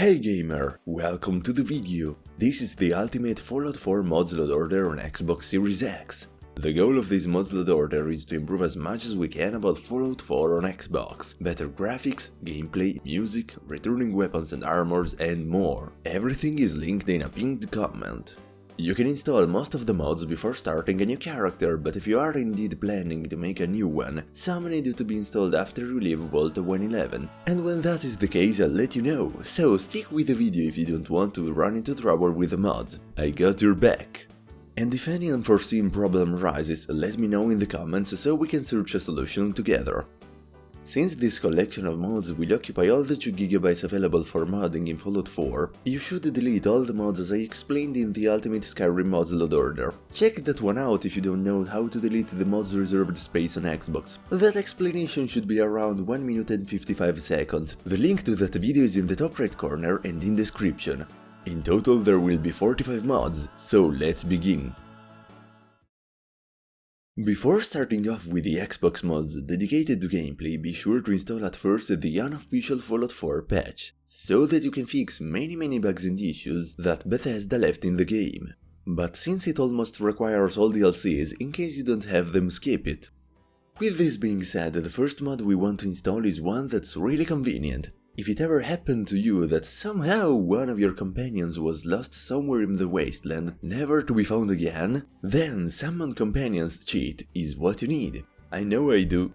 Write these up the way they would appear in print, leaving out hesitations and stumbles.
Hey gamer, welcome to the video. This is the ultimate Fallout 4 mods load order on Xbox Series X. The goal of this mods load order is to improve as much as we can about Fallout 4 on Xbox. Better graphics, gameplay, music, returning weapons and armors, and more. Everything is linked in a pinned comment. You can install most of the mods before starting a new character, but if you are indeed planning to make a new one, some need to be installed after you leave Vault 111. And when that is the case, I'll let you know, so stick with the video if you don't want to run into trouble with the mods. I got your back. And if any unforeseen problem arises, let me know in the comments so we can search a solution together. Since this collection of mods will occupy all the 2GB available for modding in Fallout 4, you should delete all the mods as I explained in the Ultimate Skyrim mods load order. Check that one out if you don't know how to delete the mods reserved space on Xbox. That explanation should be around 1 minute and 55 seconds. The link to that video is in the top right corner and in description. In total there will be 45 mods, so let's begin. Before starting off with the Xbox mods dedicated to gameplay, be sure to install at first the Unofficial Fallout 4 patch, so that you can fix many bugs and issues that Bethesda left in the game. But since it almost requires all DLCs, in case you don't have them, skip it. With this being said, the first mod we want to install is one that's really convenient. If it ever happened to you that somehow one of your companions was lost somewhere in the Wasteland, never to be found again, then Summon Companions cheat is what you need. I know I do.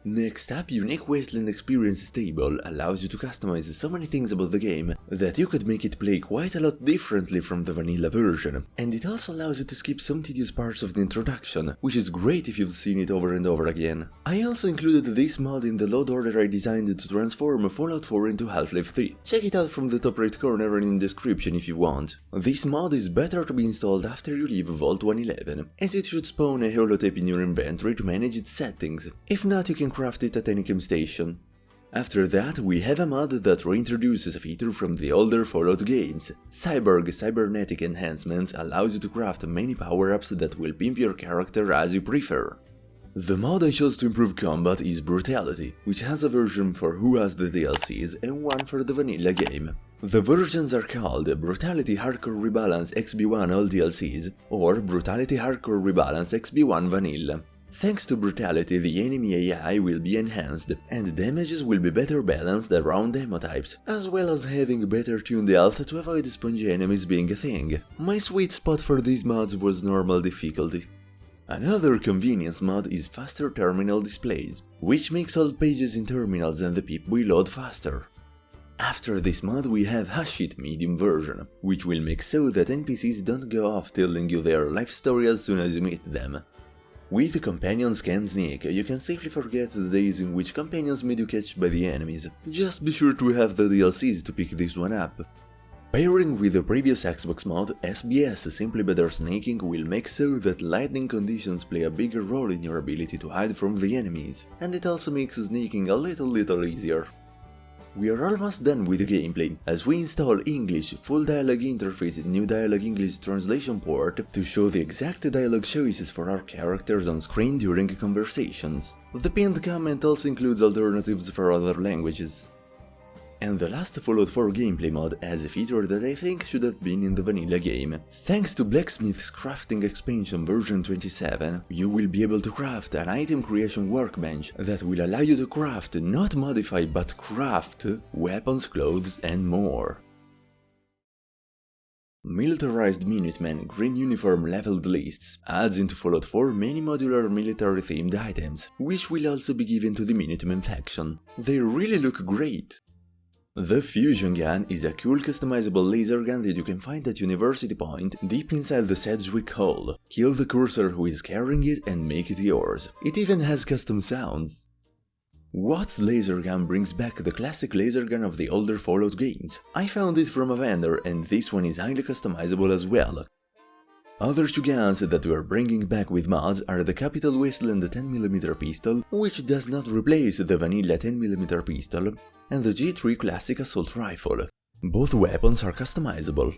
Next up, unique Wasteland Experience stable allows you to customize so many things about the game that you could make it play quite a lot differently from the vanilla version, and it also allows you to skip some tedious parts of the introduction, which is great if you've seen it over and over again. I also included this mod in the load order I designed to transform Fallout 4 into Half-Life 3. Check it out from the top right corner and in the description if you want. This mod is better to be installed after you leave Vault 111, as it should spawn a holotape in your inventory to manage its settings. If not, you can craft it at any chem station. After that, we have a mod that reintroduces a feature from the older Fallout games. Cyborg Cybernetic Enhancements allows you to craft many power-ups that will pimp your character as you prefer. The mod I chose to improve combat is Brutality, which has a version for who has the DLCs and one for the vanilla game. The versions are called Brutality Hardcore Rebalance XB1 All DLCs or Brutality Hardcore Rebalance XB1 Vanilla. Thanks to Brutality, the enemy AI will be enhanced, and damages will be better balanced around demo types, as well as having better tuned health to avoid spongy enemies being a thing. My sweet spot for these mods was normal difficulty. Another convenience mod is faster terminal displays, which makes all pages in terminals and the pip will load faster. After this mod we have Hashit medium version, which will make so that NPCs don't go off telling you their life story as soon as you meet them. With Companions Can Sneak, you can safely forget the days in which companions made you catch by the enemies. Just be sure to have the DLCs to pick this one up. Pairing with the previous Xbox mod, S.B.S. Simply Better Snaking will make so that lightning conditions play a bigger role in your ability to hide from the enemies, and it also makes sneaking a little easier. We are almost done with the gameplay, as we install English full dialogue interface in NewDialog English Translation port to show the exact dialogue choices for our characters on screen during conversations. The pinned comment also includes alternatives for other languages. And the last Fallout 4 gameplay mod has a feature that I think should have been in the vanilla game. Thanks to Blacksmith's Crafting Expansion version 27, you will be able to craft an item creation workbench that will allow you to craft, not modify, but craft weapons, clothes, and more. Militarized Minutemen Green Uniform Leveled Lists adds into Fallout 4 many modular military-themed items, which will also be given to the Minutemen faction. They really look great. The Fusion Gun is a cool customizable laser gun that you can find at University Point deep inside the Sedgwick Hall. Kill the cursor who is carrying it and make it yours. It even has custom sounds. Watt's laser gun brings back the classic laser gun of the older Fallout games. I found it from a vendor and this one is highly customizable as well. Other two guns that we are bringing back with mods are the Capital Wasteland 10mm pistol, which does not replace the vanilla 10mm pistol, and the G3 Classic Assault Rifle. Both weapons are customizable.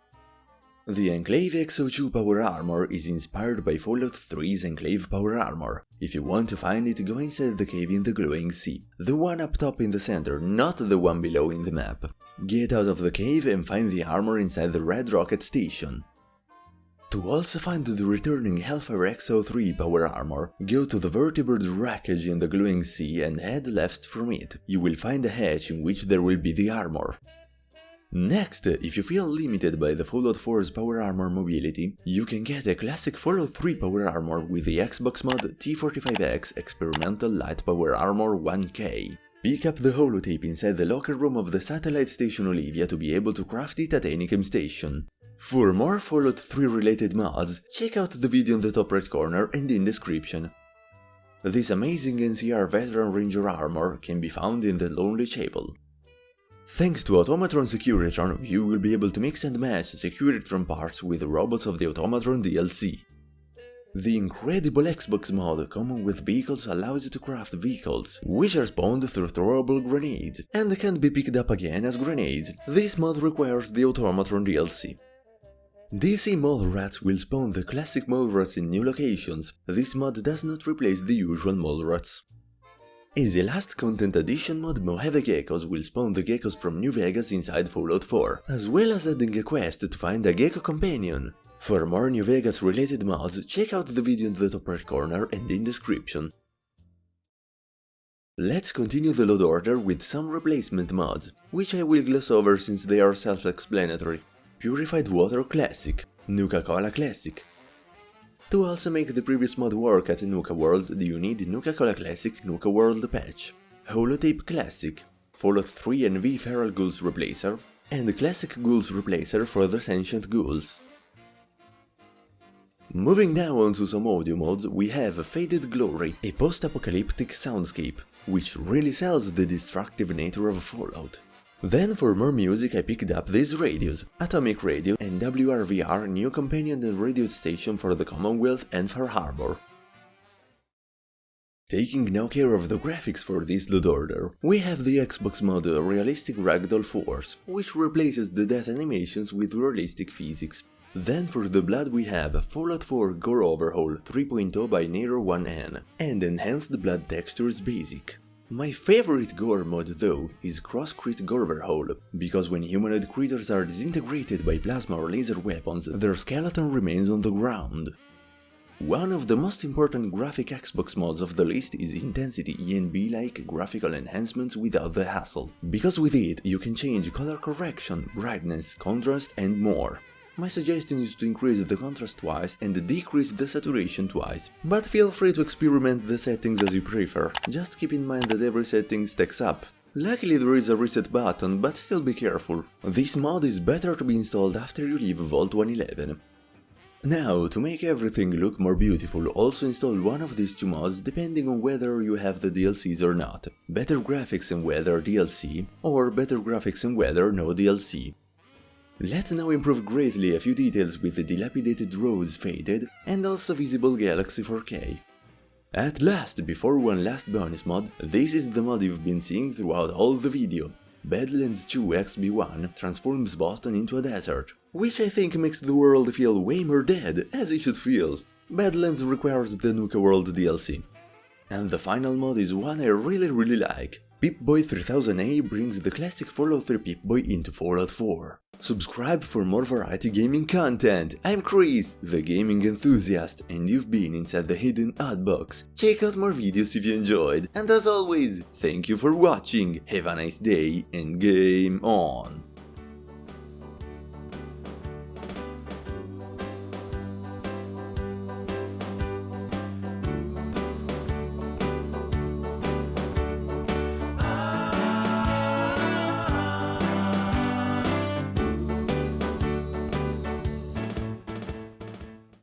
The Enclave XO2 Power Armor is inspired by Fallout 3's Enclave Power Armor. If you want to find it, go inside the cave in the glowing sea. The one up top in the center, not the one below in the map. Get out of the cave and find the armor inside the Red Rocket Station. To also find the returning Hellfire XO3 power armor, go to the vertebrate wreckage in the glowing sea and head left from it. You will find a hatch in which there will be the armor. Next, if you feel limited by the Fallout 4's power armor mobility, you can get a classic Fallout 3 power armor with the Xbox mod T45X Experimental Light Power Armor 1K. Pick up the holotape inside the locker room of the satellite station Olivia to be able to craft it at any game station. For more Fallout 3 related mods, check out the video in the top right corner and in description. This amazing NCR Veteran Ranger armor can be found in the Lonely Chapel. Thanks to Automatron Securitron, you will be able to mix and match Securitron parts with Robots of the Automatron DLC. The incredible Xbox mod common with vehicles allows you to craft vehicles, which are spawned through throwable grenades, and can be picked up again as grenades. This mod requires the Automatron DLC. DC Mole Rats will spawn the classic mole rats in new locations. This mod does not replace the usual mole rats. As a last content addition mod, Mojave Geckos will spawn the geckos from New Vegas inside Fallout 4, as well as adding a quest to find a gecko companion. For more New Vegas related mods, check out the video in the top right corner and in description. Let's continue the load order with some replacement mods, which I will gloss over since they are self-explanatory. Purified Water Classic, Nuka-Cola Classic. To also make the previous mod work at Nuka World, you need Nuka-Cola Classic Nuka World patch, Holotape Classic, Fallout 3 and V Feral Ghouls Replacer, and Classic Ghouls Replacer for the Sentient Ghouls. Moving now on to some audio mods, we have Faded Glory, a post-apocalyptic soundscape, which really sells the destructive nature of Fallout. Then for more music I picked up these radios, Atomic Radio and WRVR, new companion and radio station for the Commonwealth and Far Harbor. Taking now care of the graphics for this load order, we have the Xbox mod Realistic Ragdoll Force, which replaces the death animations with realistic physics. Then for the blood we have Fallout 4 Gore Overhaul 3.0 by Nero1N and Enhanced Blood Textures Basic. My favorite gore mod though is Cross-Crit Overhaul, because when humanoid critters are disintegrated by plasma or laser weapons, their skeleton remains on the ground. One of the most important graphic Xbox mods of the list is Intensity ENB-like graphical enhancements without the hassle, because with it you can change color correction, brightness, contrast and more. My suggestion is to increase the contrast twice and decrease the saturation twice, but feel free to experiment the settings as you prefer, just keep in mind that every setting stacks up. Luckily there is a reset button, but still be careful. This mod is better to be installed after you leave Vault 111. Now, to make everything look more beautiful, also install one of these two mods depending on whether you have the DLCs or not. Better Graphics and Weather DLC, or Better Graphics and Weather no DLC. Let's now improve greatly a few details with the dilapidated roads faded and also visible Galaxy 4K. At last, before one last bonus mod, this is the mod you've been seeing throughout all the video. Badlands 2 XB1 transforms Boston into a desert, which I think makes the world feel way more dead, as it should feel. Badlands requires the Nuka World DLC. And the final mod is one I really like. Pip-Boy 3000A brings the classic Fallout 3 Pip-Boy into Fallout 4. Subscribe for more variety gaming content. I'm Chris, the gaming enthusiast, and you've been inside the Hidden Oddbox. Check out more videos if you enjoyed, and as always, thank you for watching, have a nice day, and game on!